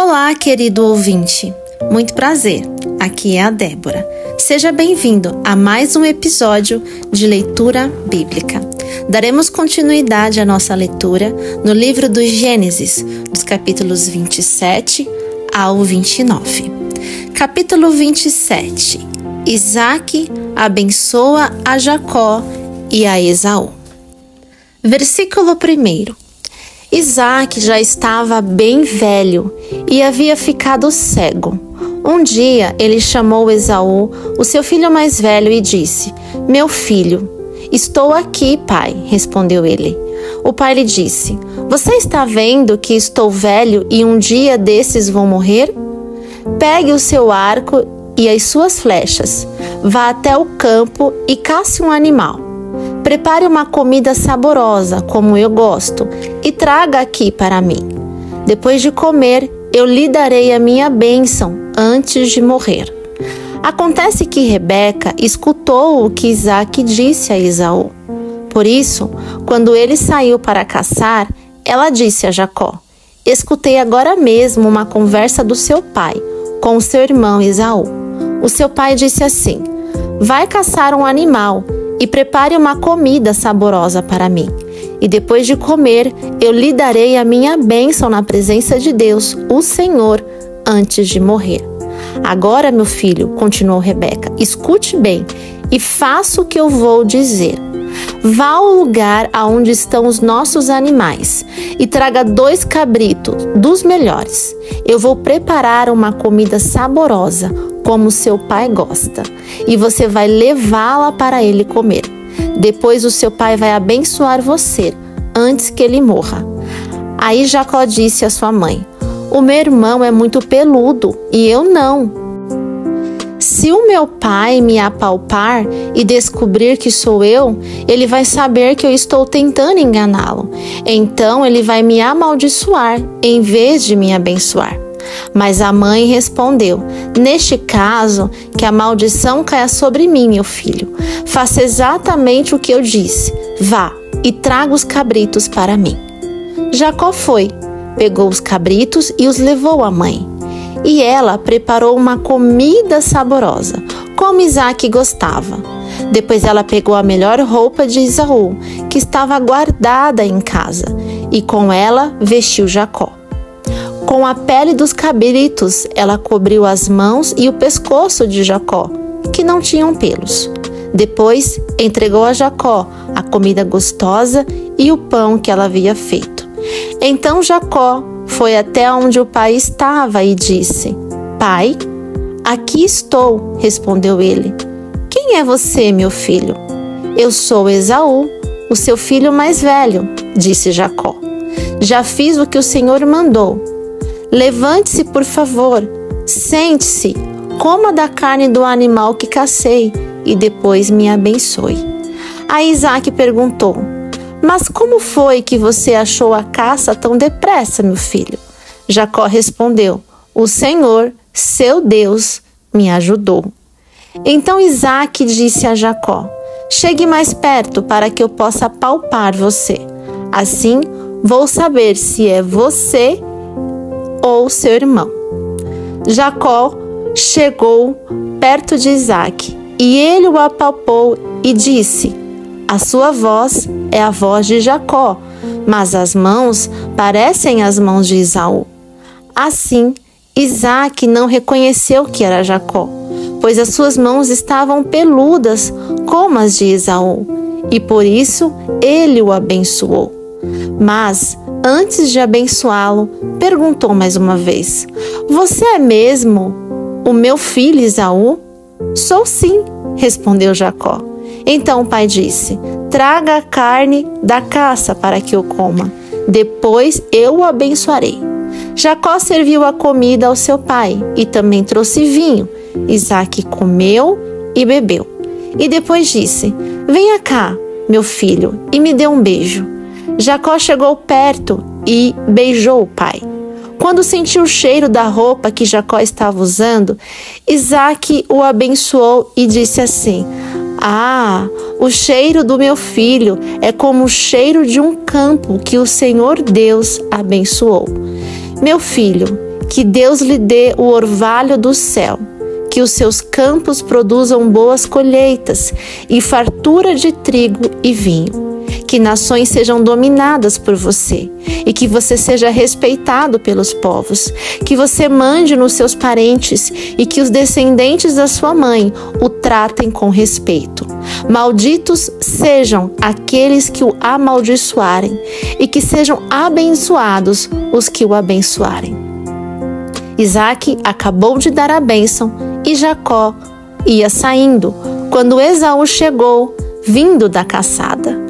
Olá, querido ouvinte. Muito prazer. Aqui é a Débora. Seja bem-vindo a mais um episódio de leitura bíblica. Daremos continuidade à nossa leitura no livro do Gênesis, dos capítulos 27 ao 29. Capítulo 27. Isaac abençoa a Jacó e a Esaú. Versículo 1. Isaac já estava bem velho e havia ficado cego. Um dia ele chamou Esaú, o seu filho mais velho, e disse: "Meu filho." "Estou aqui, pai", respondeu ele. O pai lhe disse: "Você está vendo que estou velho e um dia desses vou morrer? Pegue o seu arco e as suas flechas, vá até o campo e caça um animal. Prepare uma comida saborosa, como eu gosto, e traga aqui para mim. Depois de comer, eu lhe darei a minha bênção antes de morrer." Acontece que Rebeca escutou o que Isaac disse a Esaú. Por isso, quando ele saiu para caçar, ela disse a Jacó: "Escutei agora mesmo uma conversa do seu pai com o seu irmão Esaú. O seu pai disse assim: vai caçar um animal e prepare uma comida saborosa para mim. E depois de comer, eu lhe darei a minha bênção na presença de Deus, o Senhor, antes de morrer. Agora, meu filho", continuou Rebeca, "escute bem e faça o que eu vou dizer. Vá ao lugar aonde estão os nossos animais e traga 2 cabritos, dos melhores. Eu vou preparar uma comida saborosa, como seu pai gosta, e você vai levá-la para ele comer. Depois o seu pai vai abençoar você, antes que ele morra." Aí Jacó disse à sua mãe: "O meu irmão é muito peludo e eu não. Se o meu pai me apalpar e descobrir que sou eu, ele vai saber que eu estou tentando enganá-lo. Então ele vai me amaldiçoar em vez de me abençoar." Mas a mãe respondeu: "Neste caso, que a maldição caia sobre mim, meu filho. Faça exatamente o que eu disse. Vá e traga os cabritos para mim." Jacó foi, pegou os cabritos e os levou à mãe. E ela preparou uma comida saborosa, como Isaac gostava. Depois ela pegou a melhor roupa de Esaú, que estava guardada em casa, e com ela vestiu Jacó. Com a pele dos cabritos, ela cobriu as mãos e o pescoço de Jacó, que não tinham pelos. Depois, entregou a Jacó a comida gostosa e o pão que ela havia feito. Então Jacó foi até onde o pai estava e disse: "Pai?" "Aqui estou", respondeu ele. "Quem é você, meu filho?" "Eu sou Esaú, o seu filho mais velho", disse Jacó. "Já fiz o que o Senhor mandou. Levante-se, por favor, sente-se, coma da carne do animal que cacei e depois me abençoe." Aí Isaac perguntou: "Mas como foi que você achou a caça tão depressa, meu filho?" Jacó respondeu: "O Senhor, seu Deus, me ajudou." Então Isaac disse a Jacó: "Chegue mais perto para que eu possa palpar você. Assim vou saber se é você ou seu irmão." Jacó chegou perto de Isaac e ele o apalpou e disse: "A sua voz é a voz de Jacó, mas as mãos parecem as mãos de Esaú." Assim, Isaac não reconheceu que era Jacó, pois as suas mãos estavam peludas como as de Esaú, e por isso ele o abençoou. Mas, antes de abençoá-lo, perguntou mais uma vez: "Você é mesmo o meu filho Esaú?" "Sou sim", respondeu Jacó. Então o pai disse: "Traga a carne da caça para que eu coma. Depois eu o abençoarei." Jacó serviu a comida ao seu pai e também trouxe vinho. Isaac comeu e bebeu. E depois disse: "Venha cá, meu filho, e me dê um beijo." Jacó chegou perto e beijou o pai. Quando sentiu o cheiro da roupa que Jacó estava usando, Isaac o abençoou e disse assim: "Ah, o cheiro do meu filho é como o cheiro de um campo que o Senhor Deus abençoou. Meu filho, Que Deus lhe dê o orvalho do céu, que os seus campos produzam boas colheitas e fartura de trigo e vinho. Que nações sejam dominadas por você e que você seja respeitado pelos povos. Que você mande nos seus parentes e que os descendentes da sua mãe o tratem com respeito. Malditos sejam aqueles que o amaldiçoarem e que sejam abençoados os que o abençoarem. Isaque acabou de dar a bênção e Jacó ia saindo quando Esaú chegou, vindo da caçada.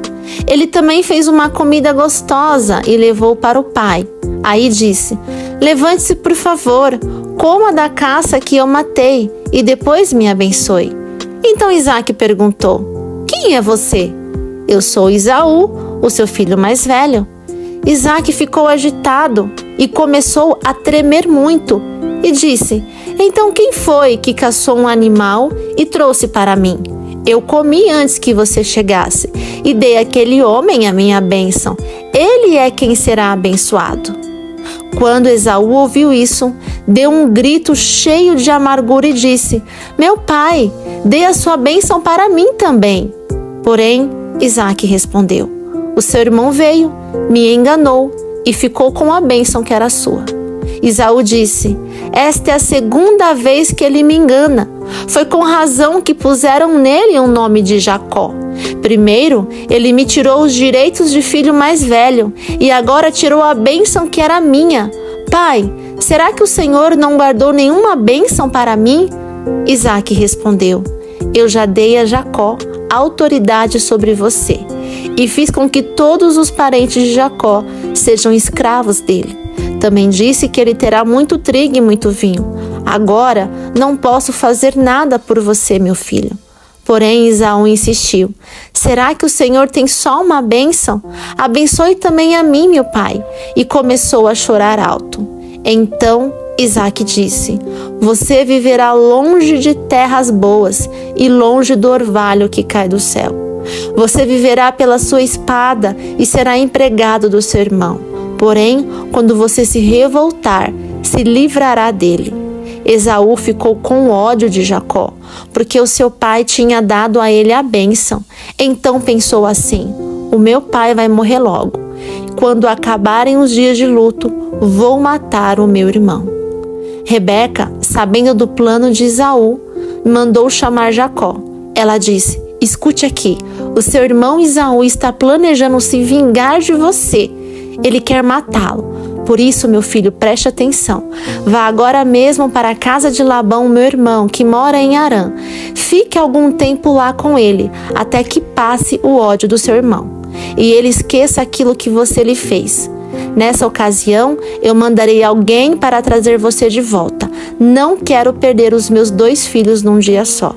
Ele também fez uma comida gostosa e levou para o pai. Aí disse: levante-se, por favor, coma da caça que eu matei e depois me abençoe. Então Isaque perguntou: quem é você? Eu sou Esaú, o seu filho mais velho. Isaque ficou agitado e começou a tremer muito e disse: então quem foi que caçou um animal e trouxe para mim? Eu comi antes que você chegasse e dei àquele homem a minha bênção. Ele é quem será abençoado. Quando Esaú ouviu isso, deu um grito cheio de amargura e disse: meu pai, dê a sua bênção para mim também. Porém, Isaque respondeu: o seu irmão veio, me enganou e ficou com a bênção que era sua. Esaú disse: esta é a segunda vez que ele me engana. Foi com razão que puseram nele o nome de Jacó. Primeiro, ele me tirou os direitos de filho mais velho e agora tirou a bênção que era minha. Pai, será que o Senhor não guardou nenhuma bênção para mim? Isaque respondeu: eu já dei a Jacó autoridade sobre você e fiz com que todos os parentes de Jacó sejam escravos dele. Também disse que ele terá muito trigo e muito vinho. Agora não posso fazer nada por você, meu filho. Porém, Esaú insistiu: será que o Senhor tem só uma bênção? Abençoe também a mim, meu pai. E começou a chorar alto. Então Isaque disse: você viverá longe de terras boas e longe do orvalho que cai do céu. Você viverá pela sua espada e será empregado do seu irmão. Porém, quando você se revoltar, se livrará dele. Esaú ficou com ódio de Jacó, porque o seu pai tinha dado a ele a bênção. Então pensou assim: o meu pai vai morrer logo. Quando acabarem os dias de luto, vou matar o meu irmão. Rebeca, sabendo do plano de Esaú, mandou chamar Jacó. Ela disse: escute aqui, o seu irmão Esaú está planejando se vingar de você. Ele quer matá-lo. Por isso, meu filho, preste atenção. Vá agora mesmo para a casa de Labão, meu irmão, que mora em Harã. Fique algum tempo lá com ele, até que passe o ódio do seu irmão e ele esqueça aquilo que você lhe fez. Nessa ocasião, eu mandarei alguém para trazer você de volta. Não quero perder os meus 2 filhos num dia só.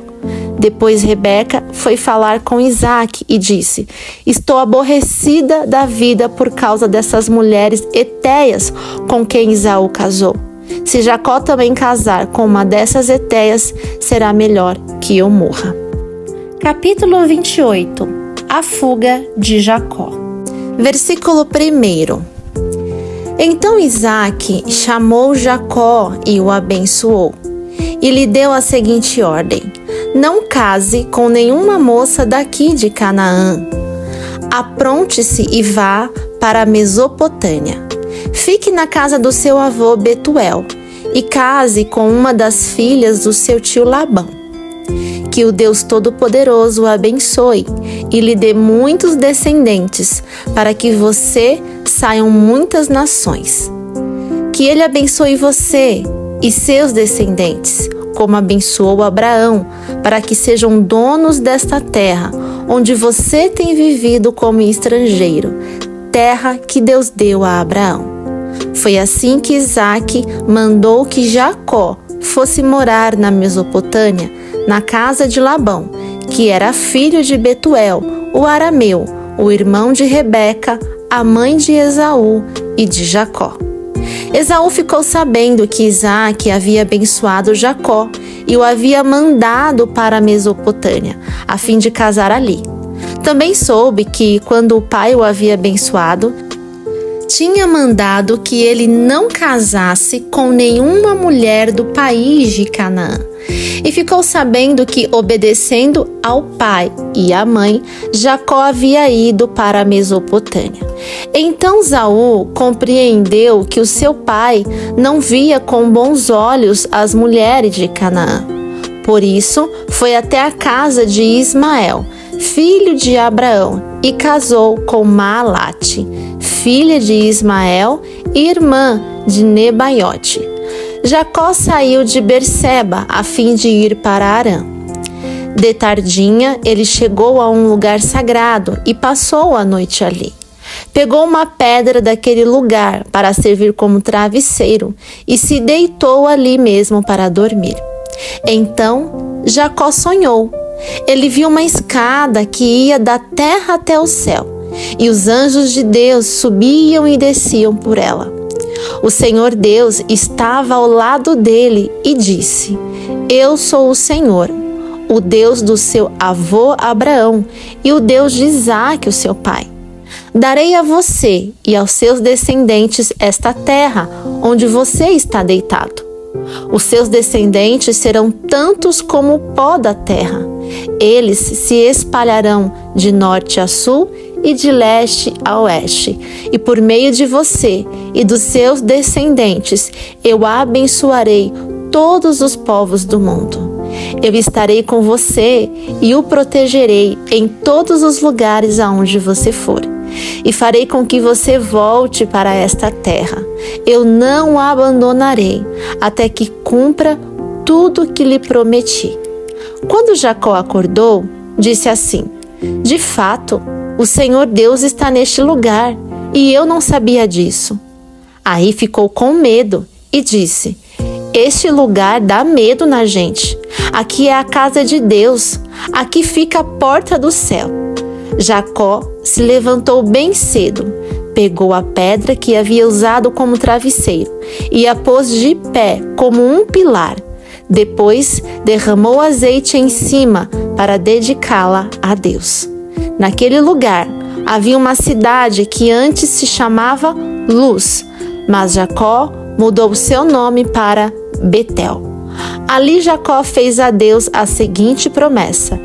Depois Rebeca foi falar com Isaque e disse: estou aborrecida da vida por causa dessas mulheres hetéias com quem Esaú casou. Se Jacó também casar com uma dessas hetéias, será melhor que eu morra. Capítulo 28. A fuga de Jacó. Versículo 1. Então Isaque chamou Jacó e o abençoou, e lhe deu a seguinte ordem: não case com nenhuma moça daqui de Canaã. Apronte-se e vá para a Mesopotâmia. Fique na casa do seu avô Betuel e case com uma das filhas do seu tio Labão. Que o Deus Todo-Poderoso o abençoe e lhe dê muitos descendentes, para que você saiam muitas nações. Que ele abençoe você e seus descendentes, como abençoou Abraão, para que sejam donos desta terra, onde você tem vivido como estrangeiro, terra que Deus deu a Abraão. Foi assim que Isaque mandou que Jacó fosse morar na Mesopotâmia, na casa de Labão, que era filho de Betuel, o arameu, o irmão de Rebeca, a mãe de Esaú e de Jacó. Esaú ficou sabendo que Isaque havia abençoado Jacó e o havia mandado para a Mesopotâmia, a fim de casar ali. Também soube que, quando o pai o havia abençoado, tinha mandado que ele não casasse com nenhuma mulher do país de Canaã. E ficou sabendo que, obedecendo ao pai e à mãe, Jacó havia ido para a Mesopotâmia. Então Esaú compreendeu que o seu pai não via com bons olhos as mulheres de Canaã. Por isso, foi até a casa de Ismael, filho de Abraão, e casou com Maalate, filha de Ismael e irmã de Nebaiote. Jacó saiu de Berseba a fim de ir para Harã. De tardinha, ele chegou a um lugar sagrado e passou a noite ali. Pegou uma pedra daquele lugar para servir como travesseiro e se deitou ali mesmo para dormir. Então, Jacó sonhou. Ele viu uma escada que ia da terra até o céu, e os anjos de Deus subiam e desciam por ela. O Senhor Deus estava ao lado dele e disse: Eu sou o Senhor, o Deus do seu avô Abraão e o Deus de Isaque, o seu pai. Darei a você e aos seus descendentes esta terra onde você está deitado. Os seus descendentes serão tantos como o pó da terra. Eles se espalharão de norte a sul e de leste a oeste. E por meio de você e dos seus descendentes, eu abençoarei todos os povos do mundo. Eu estarei com você e o protegerei em todos os lugares aonde você for. E farei com que você volte para esta terra. Eu não o abandonarei até que cumpra tudo que lhe prometi. Quando Jacó acordou, disse assim: De fato, o Senhor Deus está neste lugar, e eu não sabia disso. Aí ficou com medo e disse: Este lugar dá medo na gente. Aqui é a casa de Deus, aqui fica a porta do céu. Jacó se levantou bem cedo, pegou a pedra que havia usado como travesseiro e a pôs de pé como um pilar. Depois derramou azeite em cima para dedicá-la a Deus. Naquele lugar havia uma cidade que antes se chamava Luz, mas Jacó mudou seu nome para Betel. Ali Jacó fez a Deus a seguinte promessa: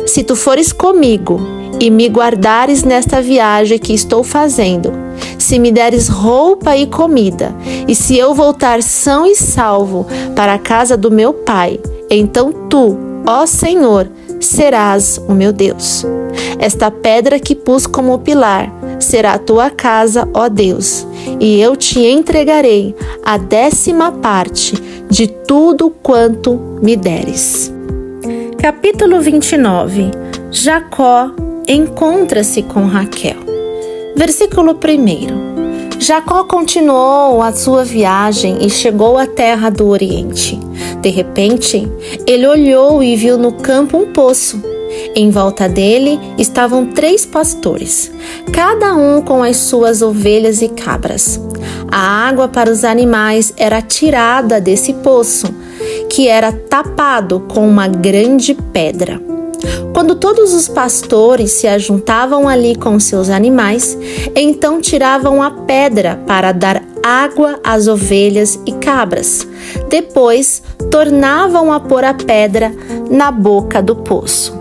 Se tu fores comigo e me guardares nesta viagem que estou fazendo, se me deres roupa e comida, e se eu voltar são e salvo para a casa do meu pai, então tu, ó Senhor, serás o meu Deus. Esta pedra que pus como pilar será a tua casa, ó Deus, e eu te entregarei a 10ª parte de tudo quanto me deres. Capítulo 29. Jacó encontra-se com Raquel. Versículo 1. Jacó continuou a sua viagem e chegou à terra do Oriente. De repente, ele olhou e viu no campo um poço. Em volta dele estavam 3 pastores, cada um com as suas ovelhas e cabras. A água para os animais era tirada desse poço, que era tapado com uma grande pedra. Quando todos os pastores se ajuntavam ali com seus animais, então tiravam a pedra para dar água às ovelhas e cabras. Depois, tornavam a pôr a pedra na boca do poço.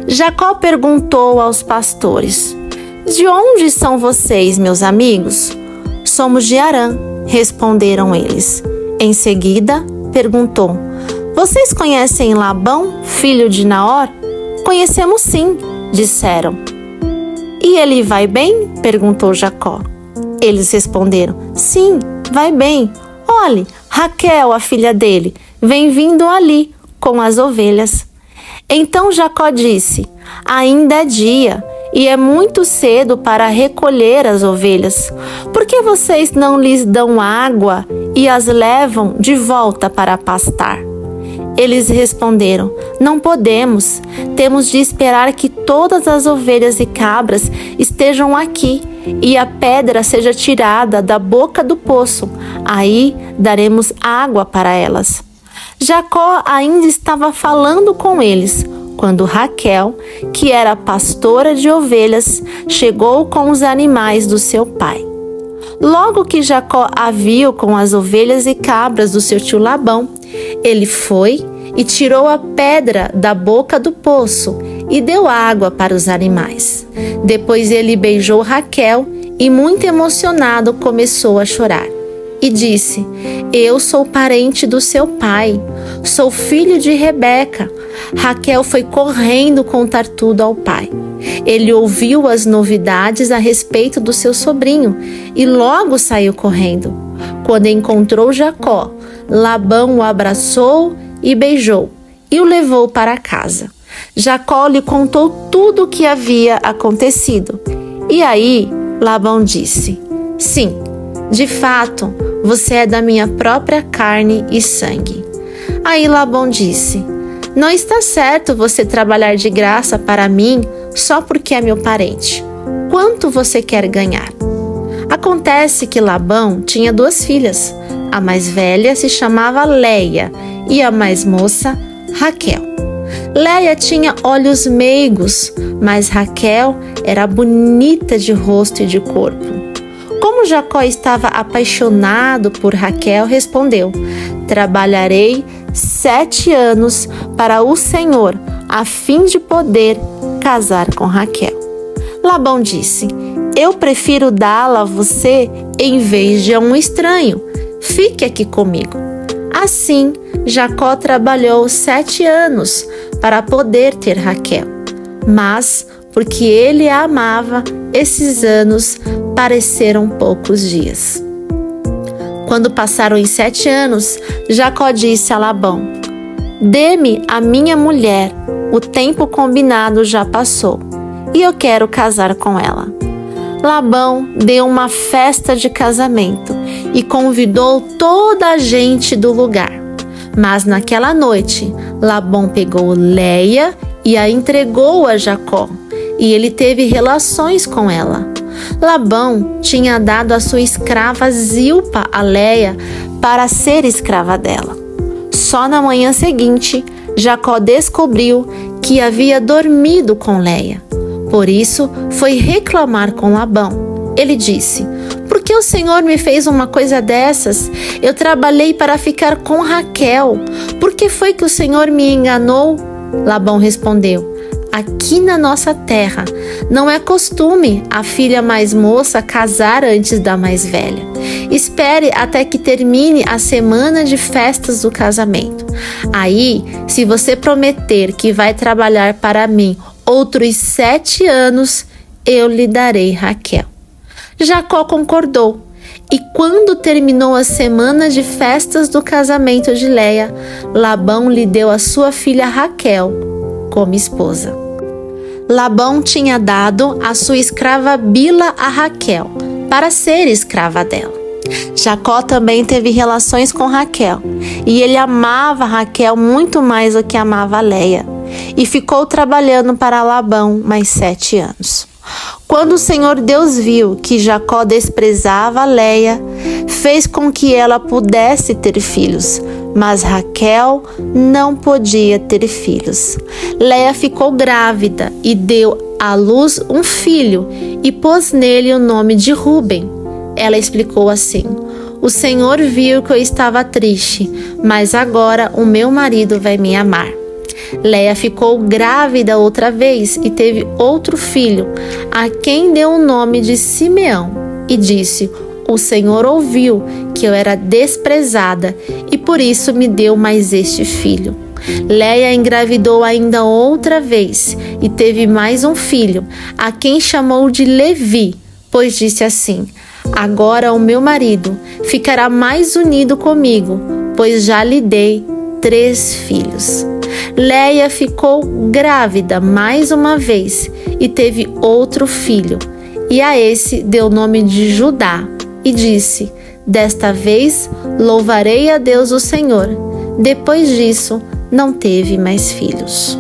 Jacó perguntou aos pastores: De onde são vocês, meus amigos? Somos de Harã, responderam eles. Em seguida, perguntou: Vocês conhecem Labão, filho de Naor? Conhecemos sim, disseram. E ele vai bem? Perguntou Jacó. Eles responderam: Sim, vai bem. Olhe, Raquel, a filha dele, vem vindo ali com as ovelhas. Então Jacó disse: Ainda é dia e é muito cedo para recolher as ovelhas. Por que vocês não lhes dão água e as levam de volta para pastar? Eles responderam: Não podemos. Temos de esperar que todas as ovelhas e cabras estejam aqui e a pedra seja tirada da boca do poço. Aí daremos água para elas. Jacó ainda estava falando com eles, quando Raquel, que era pastora de ovelhas, chegou com os animais do seu pai. Logo que Jacó a viu com as ovelhas e cabras do seu tio Labão, ele foi e tirou a pedra da boca do poço e deu água para os animais. Depois ele beijou Raquel e, muito emocionado, começou a chorar. E disse: eu sou parente do seu pai, sou filho de Rebeca. Raquel foi correndo contar tudo ao pai. Ele ouviu as novidades a respeito do seu sobrinho e logo saiu correndo. Quando encontrou Jacó, Labão o abraçou e beijou e o levou para casa. Jacó lhe contou tudo o que havia acontecido. E aí Labão disse: sim, de fato, você é da minha própria carne e sangue. Aí Labão disse: não está certo você trabalhar de graça para mim só porque é meu parente. Quanto você quer ganhar? Acontece que Labão tinha 2 filhas. A mais velha se chamava Leia e a mais moça, Raquel. Leia tinha olhos meigos, mas Raquel era bonita de rosto e de corpo. Como Jacó estava apaixonado por Raquel, respondeu: trabalharei 7 anos para o Senhor, a fim de poder casar com Raquel. Labão disse: eu prefiro dá-la a você em vez de a um estranho. Fique aqui comigo. Assim, Jacó trabalhou 7 anos para poder ter Raquel. Mas, porque ele a amava, esses anos pareceram poucos dias. Quando passaram os 7 anos, Jacó disse a Labão: dê-me a minha mulher, o tempo combinado já passou, e eu quero casar com ela. Labão deu uma festa de casamento e convidou toda a gente do lugar. Mas naquela noite, Labão pegou Leia e a entregou a Jacó, e ele teve relações com ela. Labão tinha dado a sua escrava Zilpa a Leia para ser escrava dela. Só na manhã seguinte, Jacó descobriu que havia dormido com Leia. Por isso, foi reclamar com Labão. Ele disse: por que o Senhor me fez uma coisa dessas? Eu trabalhei para ficar com Raquel. Por que foi que o Senhor me enganou? Labão respondeu: aqui na nossa terra não é costume a filha mais moça casar antes da mais velha. Espere até que termine a semana de festas do casamento. Aí, se você prometer que vai trabalhar para mim outros 7 anos, eu lhe darei Raquel. Jacó concordou, e quando terminou a semana de festas do casamento de Leia, Labão lhe deu a sua filha Raquel como esposa. Labão tinha dado a sua escrava Bila a Raquel para ser escrava dela. Jacó também teve relações com Raquel, e ele amava Raquel muito mais do que amava Leia, e ficou trabalhando para Labão mais 7 anos. Quando o Senhor Deus viu que Jacó desprezava Leia, fez com que ela pudesse ter filhos, mas Raquel não podia ter filhos. Leia ficou grávida e deu à luz um filho e pôs nele o nome de Ruben. Ela explicou assim: o Senhor viu que eu estava triste, mas agora o meu marido vai me amar. Leia ficou grávida outra vez e teve outro filho, a quem deu o nome de Simeão, e disse: o Senhor ouviu que eu era desprezada e por isso me deu mais este filho. Leia engravidou ainda outra vez e teve mais um filho, a quem chamou de Levi, pois disse assim: agora o meu marido ficará mais unido comigo, pois já lhe dei 3 filhos. Leia ficou grávida mais uma vez e teve outro filho, e a esse deu o nome de Judá, e disse: desta vez louvarei a Deus o Senhor. Depois disso, não teve mais filhos.